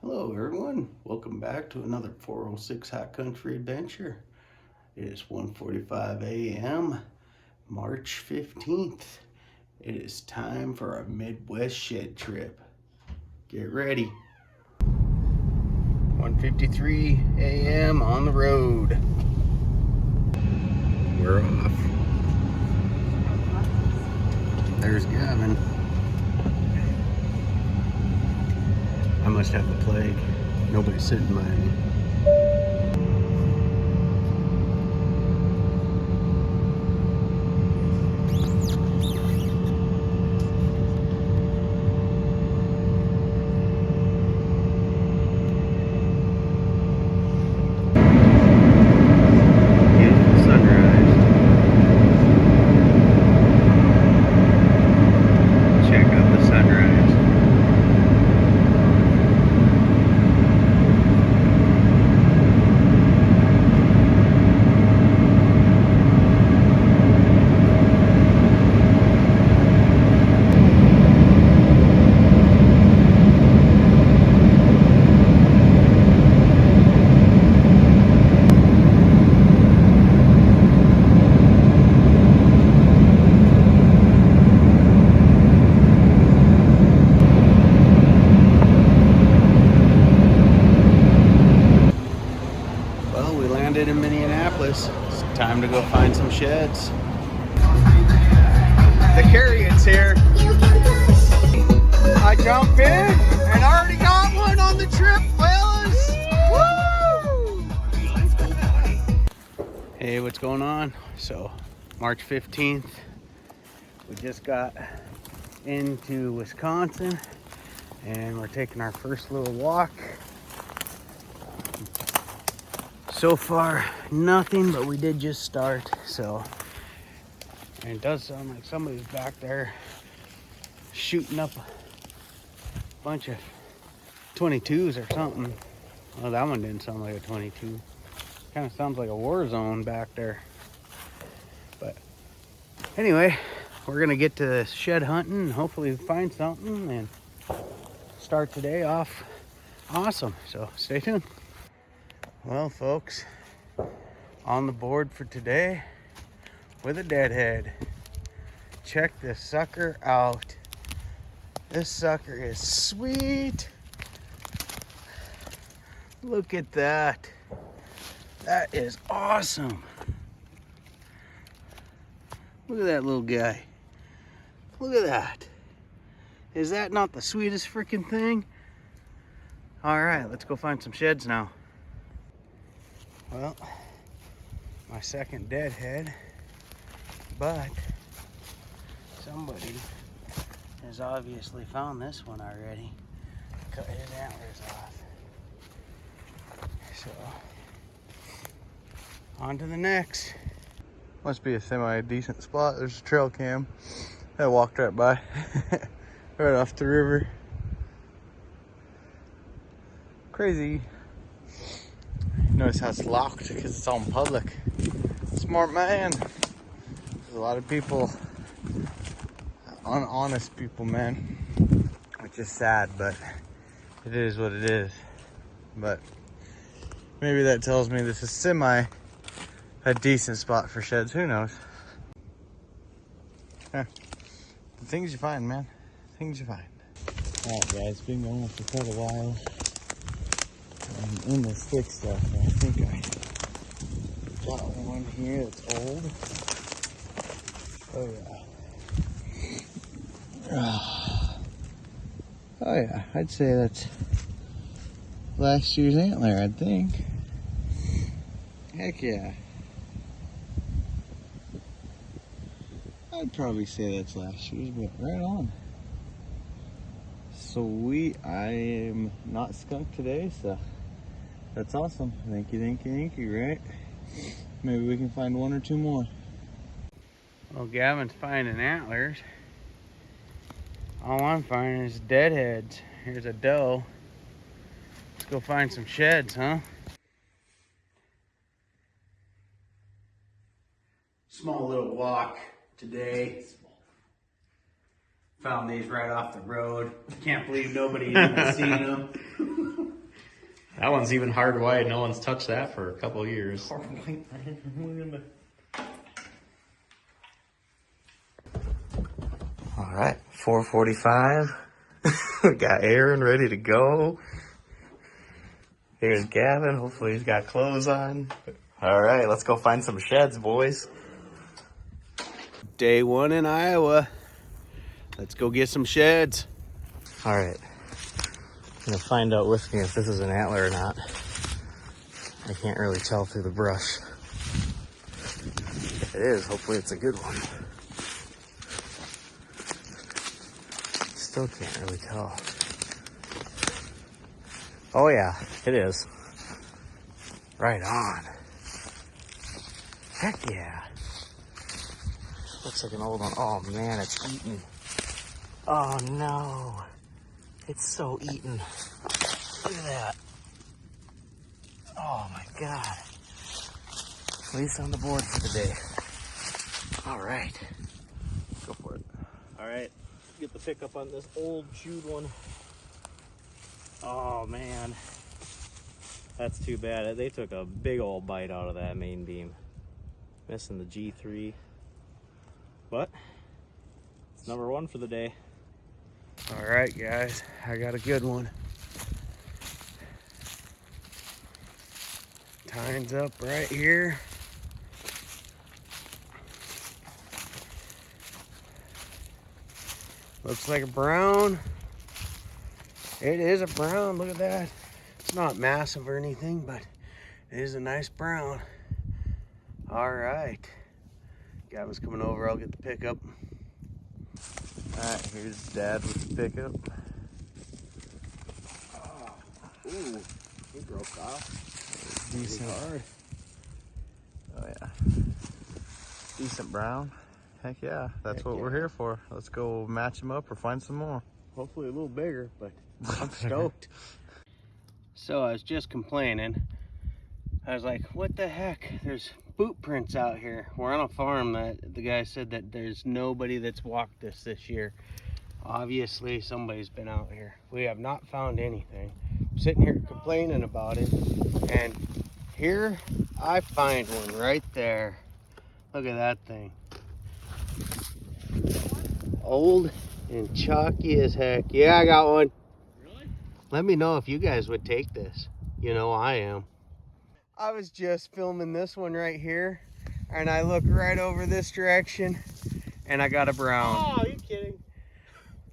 Hello everyone, welcome back to another 406 Hot Country Adventure. It is 1:45 a.m. March 15th. It is time for a Midwest shed trip. Get ready. 1:53 a.m. on the road. We're off. There's Gavin. I must have the plague. Nobody's sitting by me. Beautiful sunrise. Check out the sunrise. Well, we landed in Minneapolis. It's time to go find some sheds. The Carriot's here. I jump in and already got one on the trip, fellas. Woo! Hey, what's going on? So, March 15th, we just got into Wisconsin and we're taking our first little walk. So far, nothing, but we did just start, so. And it does sound like somebody's back there shooting up a bunch of 22s or something. Well, that one didn't sound like a 22. Kind of sounds like a war zone back there. But anyway, we're gonna get to shed hunting and hopefully find something and start today off awesome. So stay tuned. Well, folks, on the board for today with a deadhead. Check this sucker out. This sucker is sweet. Look at that. That is awesome. Look at that little guy. Look at that. Is that not the sweetest freaking thing? All right, let's go find some sheds now. Well, my second deadhead, but somebody has obviously found this one already. Cut his antlers off. So, on to the next. Must be a semi-decent spot. There's a trail cam that walked right by. Right off the river. Crazy. Notice how it's locked because it's all in public. Smart man. There's a lot of people, honest people, man. Which is sad, but it is what it is. But maybe that tells me this is a decent spot for sheds. Who knows? Yeah. The things you find, man. Things you find. Alright, guys. Been going for quite a while. I'm in this thick stuff. I think I got one here that's old. Oh yeah. Oh yeah, I'd say that's last year's antler, I think. Heck yeah. I'd probably say that's last year's, but right on. Sweet. I am not skunked today, so that's awesome. Thank you, right? Maybe we can find one or two more. Well, Gavin's finding antlers. All I'm finding is deadheads. Here's a doe. Let's go find some sheds, huh? Small little walk today. Found these right off the road. Can't believe nobody even seen them. That one's even hard white. No one's touched that for a couple of years. All right, 4:45. We got Aaron ready to go. Here's Gavin. Hopefully he's got clothes on. All right, let's go find some sheds, boys. Day one in Iowa. Let's go get some sheds. All right, I'm gonna find out with me if this is an antler or not. I can't really tell through the brush. If it is, hopefully it's a good one. Still can't really tell. Oh yeah, it is. Right on. Heck yeah. Looks like an old one. Oh man, it's eaten. Oh no. It's so eaten. Look at that. Oh my god. At least on the board for the day. All right. Go for it. All right, get the pickup on this old chewed one. Oh man. That's too bad. They took a big old bite out of that main beam. Missing the G3. But it's number one for the day. All right, guys, I got a good one. Time's up right here. Looks like a brown. It is a brown, look at that. It's not massive or anything, but it is a nice brown. All right. Gavin's coming over, I'll get the pickup. All right, here's Dad with the pickup. Oh, ooh, he broke off. Decent. Hard. Oh yeah. Decent brown. Heck yeah, that's Heck what yeah. we're here for. Let's go match them up or find some more. Hopefully a little bigger, but I'm stoked. So I was just complaining. I was like, what the heck? There's boot prints out here. We're on a farm that the guy said that there's nobody that's walked this year. Obviously somebody's been out here. We have not found anything. I'm sitting here complaining about it, and here I find one right there. Look at that thing. Old and chalky as heck. Yeah, I got one. Really? Let me know if you guys would take this. You know I am. I was just filming this one right here, and I look right over this direction, and I got a brown. Oh, are you kidding?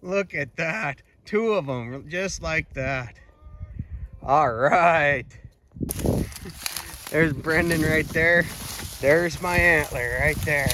Look at that. Two of them, just like that. All right. There's Brendan right there. There's my antler right there.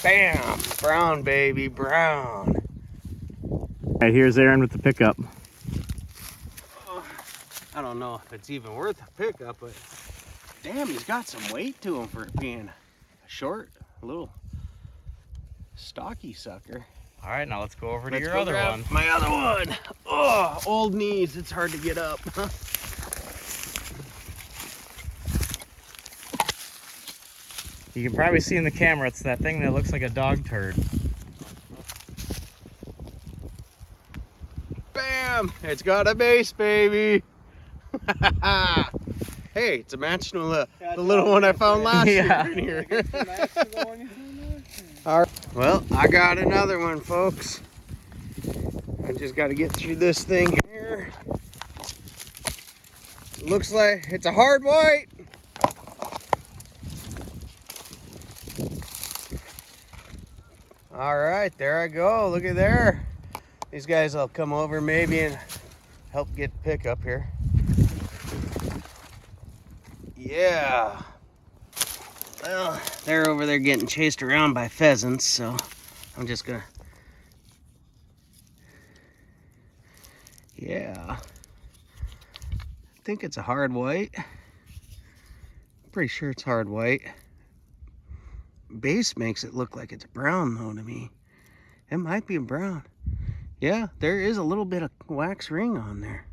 Bam! Brown, baby, brown. All right, here's Aaron with the pickup. I don't know if it's even worth a pickup, but damn, he's got some weight to him for being a short, little stocky sucker. All right, now let's go over to Let's your go other grab one. my other one. Oh, old knees. It's hard to get up. You can probably see in the camera, it's that thing that looks like a dog turd. Bam! It's got a base, baby. Hey, it's a match to the little one I found last Yeah. year in here. All right. Well, I got another one, folks. I just got to get through this thing here. Looks like it's a hard white. All right, there I go. Look at there. These guys will come over maybe and help get pickup here. Yeah. Well, they're over there getting chased around by pheasants, so I'm just gonna. Yeah. I think it's a hard white. Pretty sure it's hard white. Base makes it look like it's brown though to me. It might be a brown. Yeah, there is a little bit of wax ring on there.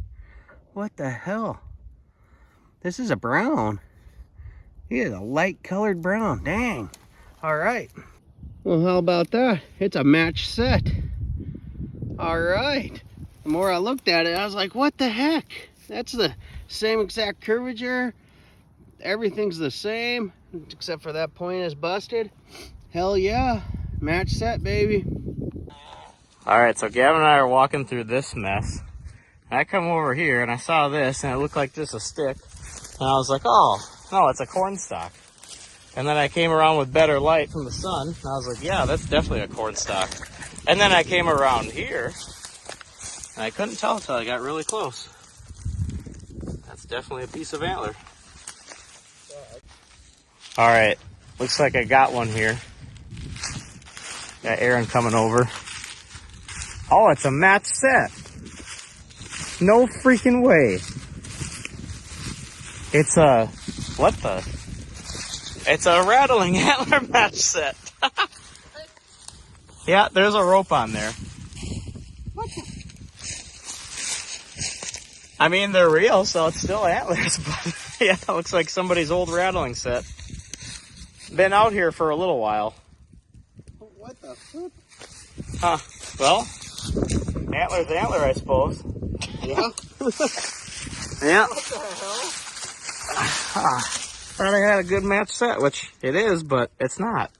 What the hell? This is a brown. He is a light colored brown. Dang. All right. Well, how about that? It's a match set. All right. The more I looked at it, I was like, what the heck? That's the same exact curvature. Everything's the same, except for that point is busted. Hell yeah. Match set, baby. All right, so Gavin and I are walking through this mess. I come over here and I saw this and it looked like just a stick. And I was like, oh, no, it's a corn stalk. And then I came around with better light from the sun. And I was like, yeah, that's definitely a corn stalk. And then I came around here and I couldn't tell until I got really close. That's definitely a piece of antler. All right, looks like I got one here. Got Aaron coming over. Oh, it's a match set. No freaking way. It's a, what the? It's a rattling antler match set. Yeah, there's a rope on there. What the? I mean, they're real, so it's still antlers, but yeah, it looks like somebody's old rattling set. Been out here for a little while. What the flip? Huh. Well, antler's antler, I suppose. Yeah. Yeah. What the hell? I think I had a good match set, which it is, but it's not.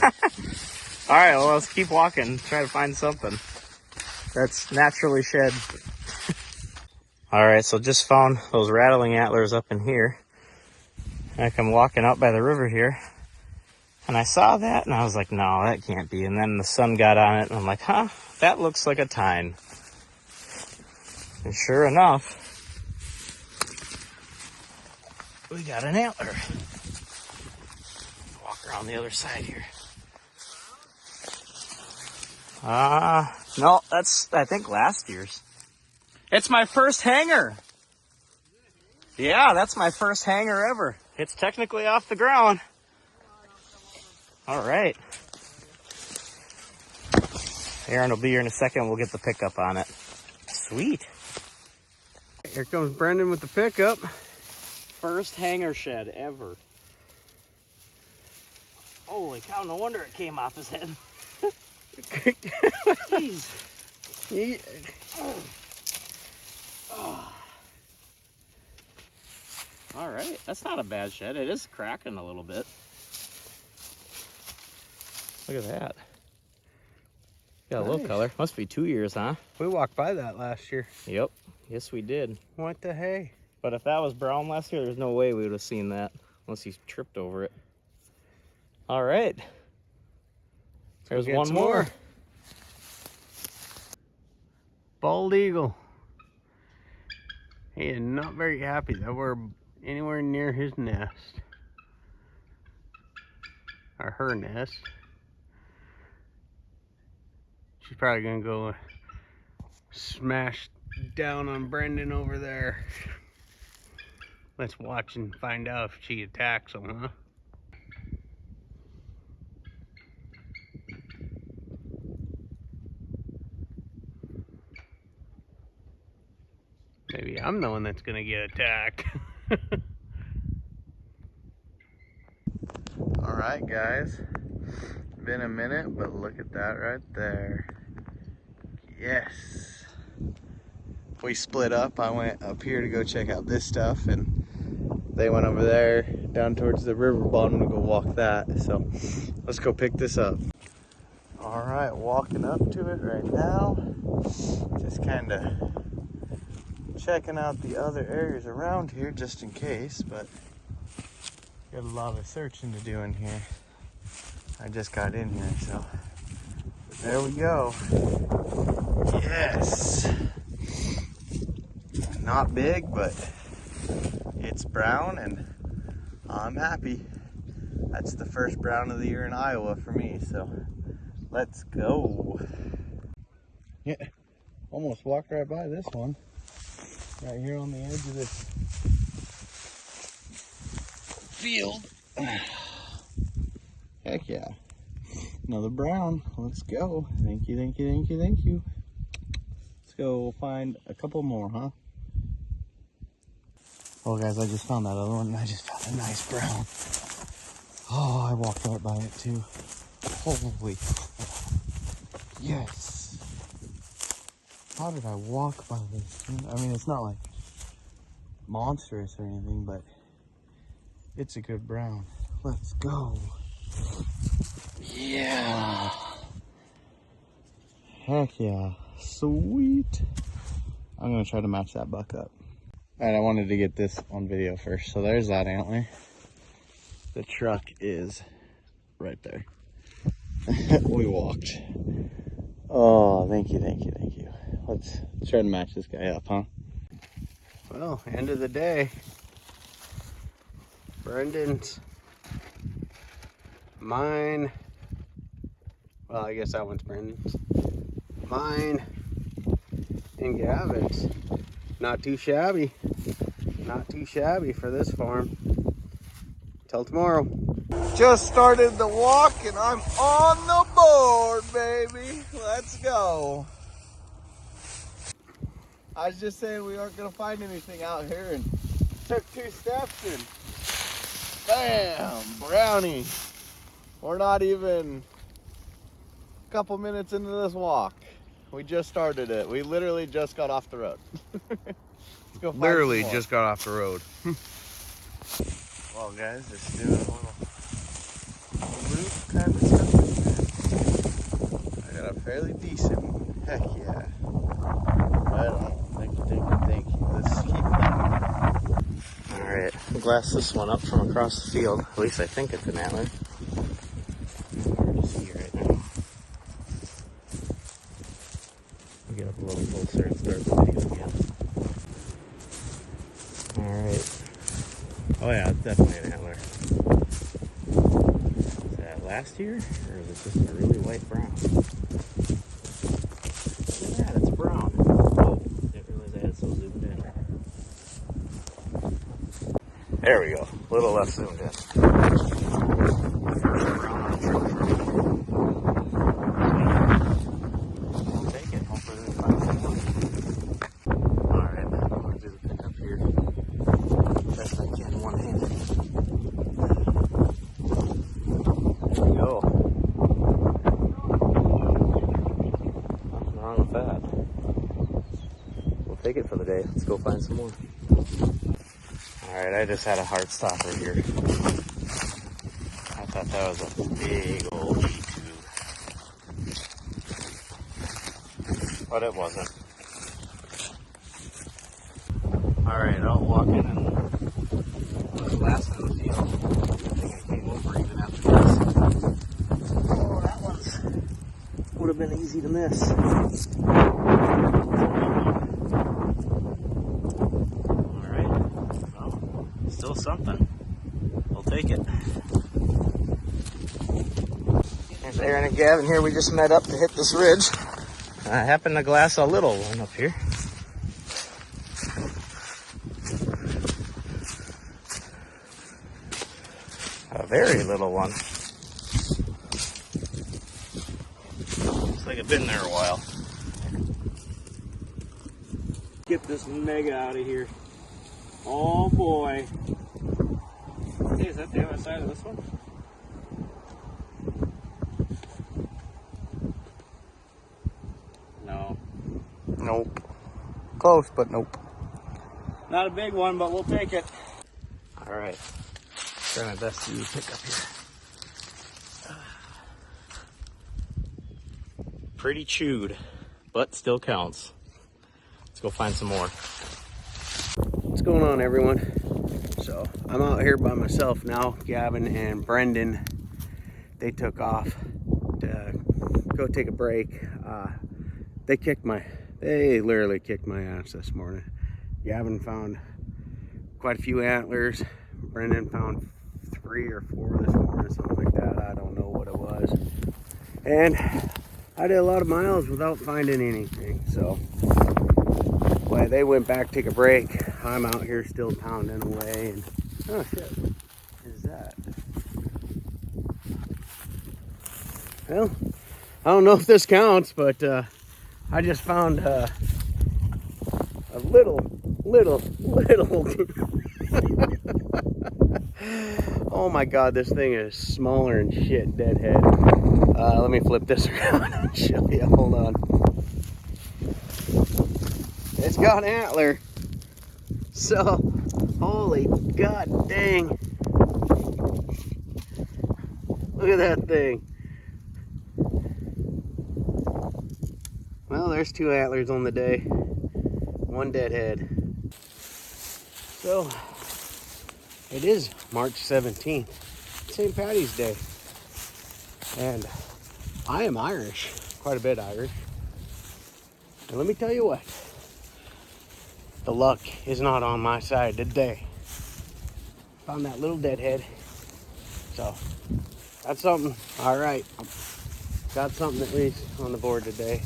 All right, well, let's keep walking, try to find something that's naturally shed. All right, so just found those rattling antlers up in here. I come walking out by the river here, and I saw that, and I was like, no, that can't be. And then the sun got on it, and I'm like, huh, that looks like a tine. And sure enough, we got an antler. Walk around the other side here. No, that's, I think, last year's. It's my first hanger. Yeah, that's my first hanger ever. It's technically off the ground. All right. Aaron will be here in a second. We'll get the pickup on it. Sweet. Here comes Brendan with the pickup. First hanger shed ever. Holy cow, no wonder it came off his head. Jeez. Oh. All right, that's not a bad shed. It is cracking a little bit. Look at that. Got a little color. Must be 2 years, huh? We walked by that last year. Yep. Yes, we did. What the hey? But if that was brown last year, there's no way we would have seen that unless he tripped over it. All right. There's one more. Bald eagle. He is not very happy that we're anywhere near his nest. Or her nest. She's probably gonna go smash down on Brendan over there. Let's watch and find out if she attacks him, huh? Maybe I'm the one that's gonna get attacked. All right, guys. Been a minute, but look at that right there. Yes. We split up. I went up here to go check out this stuff, and they went over there down towards the river bottom to go walk that. So let's go pick this up. All right, walking up to it right now. Just kind of checking out the other areas around here just in case, but got a lot of searching to do in here. I just got in here, so there we go. Yes. Not big, but it's brown and I'm happy. That's the first brown of the year in Iowa for me, so let's go. Yeah, almost walked right by this one. Right here on the edge of this field. Heck yeah. Another brown. Let's go. Thank you, thank you, thank you, thank you. Let's go find a couple more, huh? Oh guys, I just found that other one and I just found a nice brown. Oh, I walked right by it too. Holy. Yes. How did I walk by this? I mean, it's not like monstrous or anything, but it's a good brown. Let's go. Yeah. Heck yeah. Sweet. I'm gonna try to match that buck up. Alright, I wanted to get this on video first. So there's that antler. The truck is right there. We walked. Oh, thank you, thank you, thank you. Let's try to match this guy up, huh? Well, end of the day. Brendan's, mine. Well, I guess that one's Brendan's. Mine and Gavin's. Not too shabby. Not too shabby for this farm. Till tomorrow. Just started the walk and I'm on the board, baby. Let's go. I was just saying we aren't gonna find anything out here, and took 2 steps and bam, brownie. We're not even a couple minutes into this walk. We just started it. We literally just got off the road. Let's go find Literally some more. just got off the road. Well, guys, just doing a little loop kind of stuff. I got a fairly decent one. Heck yeah. Right on. Thank you, thank you, thank you. Let's keep it up. Alright, we'll glass this one up from across the field. At least I think it's an antler. Hard to see right now. We'll get up a little closer and start the video again. Alright. Oh yeah, it's definitely an antler. Is that last year? Or is it just a really white brown? Look at that, it's brown. Oh, didn't realize I had it so zoomed in. There we go. A little less zoomed in. I'll take it. Hopefully we find some more. Alright, I'm going to do the pickup here. Best I can, one-handed. There we go. Nothing wrong with that. We'll take it for the day. Let's go find some more. Alright, I just had a heart stopper here. I thought that was a big old G2. But it wasn't. Alright, I'll walk in and look last in the field. I think I came over even after this. Oh, that one's would have been easy to miss. Alright. Well, still something. We'll take it. There's Aaron and Gavin here. We just met up to hit this ridge. I happened to glass a little one up here. A very little one. Looks like it's been there a while. Get this mega out of here. Oh boy. Hey, is that the other side of this one? No. Nope. Close, but nope. Not a big one, but we'll take it. Alright. Try my best to pick up here. Pretty chewed, but still counts. Let's go find some more. What's going on, everyone? So I'm out here by myself now. Gavin and Brendan, they took off to go take a break. They literally kicked my ass this morning. Gavin found quite a few antlers. Brendan found 3 or 4 this morning, something like that. I don't know what it was. And I did a lot of miles without finding anything. So when they went back to take a break, I'm out here still pounding away. And oh shit, what is that? Well, I don't know if this counts, but I just found a little oh my god, this thing is smaller than shit, deadhead. Let me flip this around and show you. Hold on. It's got an antler. So Holy god dang. Look at that thing. Well, there's 2 antlers on the day. 1 deadhead. So, it is March 17th. St. Paddy's Day. And I am Irish. Quite a bit Irish. And let me tell you what. The luck is not on my side today. Found that little deadhead. So, that's something. Alright. Got something at least on the board today.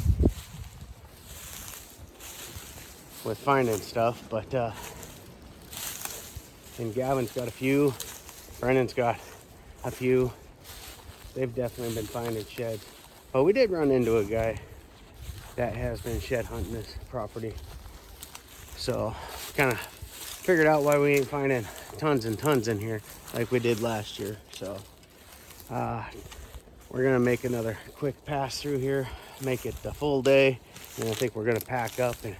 With finding stuff. But, and Gavin's got a few. Brennan's got a few. They've definitely been finding sheds. But we did run into a guy that has been shed hunting this property. So, kind of figured out why we ain't finding tons and tons in here like we did last year. So, we're gonna make another quick pass through here, make it the full day, and I think we're gonna pack up and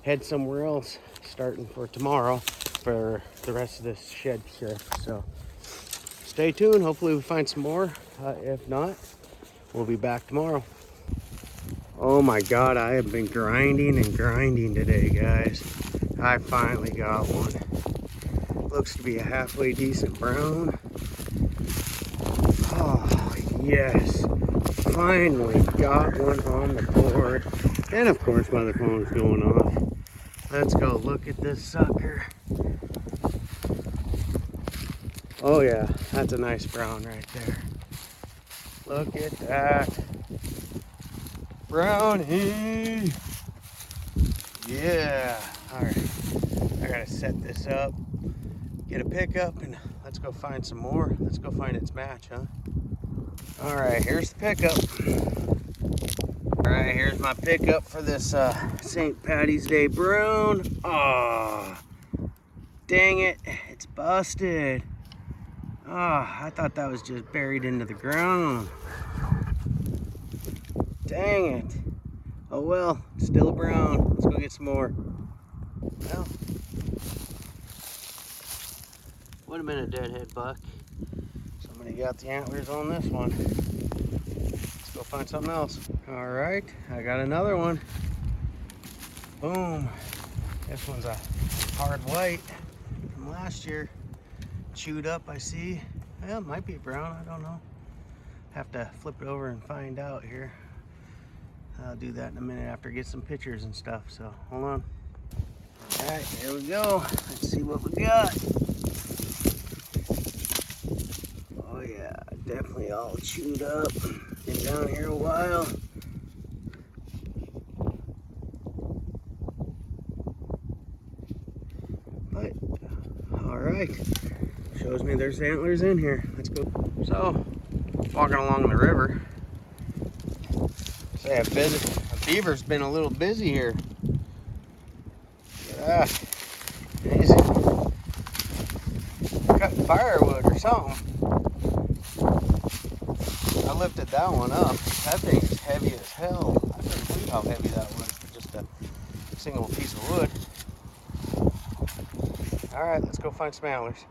head somewhere else starting for tomorrow for the rest of this shed trip. So, stay tuned. Hopefully we find some more. If not, we'll be back tomorrow. Oh my God, I have been grinding and grinding today, guys. I finally got one. Looks to be a halfway decent brown. Oh, yes. Finally got one on the board. And of course, my other phone's going off. Let's go look at this sucker. Oh yeah, that's a nice brown right there. Look at that. Brownie. Yeah. All right. I gotta set this up, get a pickup, and let's go find some more. Let's go find its match, huh? All right, here's the pickup. All right, here's my pickup for this St. Paddy's Day brown. Oh, dang it, it's busted. Oh, I thought that was just buried into the ground. Dang it. Oh well, still a brown. Let's go get some more. Well, would have been a deadhead buck. Somebody got the antlers on this one. Let's go find something else. All right, I got another one. Boom. This one's a hard white from last year. Chewed up, I see. Well, it might be brown, I don't know. Have to flip it over and find out here. I'll do that in a minute after I get some pictures and stuff, so hold on. All right, here we go. Let's see what we got. Oh yeah, definitely all chewed up. Been down here a while. But, all right. Shows me there's antlers in here. Let's go. So, walking along the river. Say a beaver's been a little busy here. He's cutting firewood or something. I lifted that one up. That thing is heavy as hell. I couldn't believe how heavy that was for just a single piece of wood. All right, let's go find some antlers.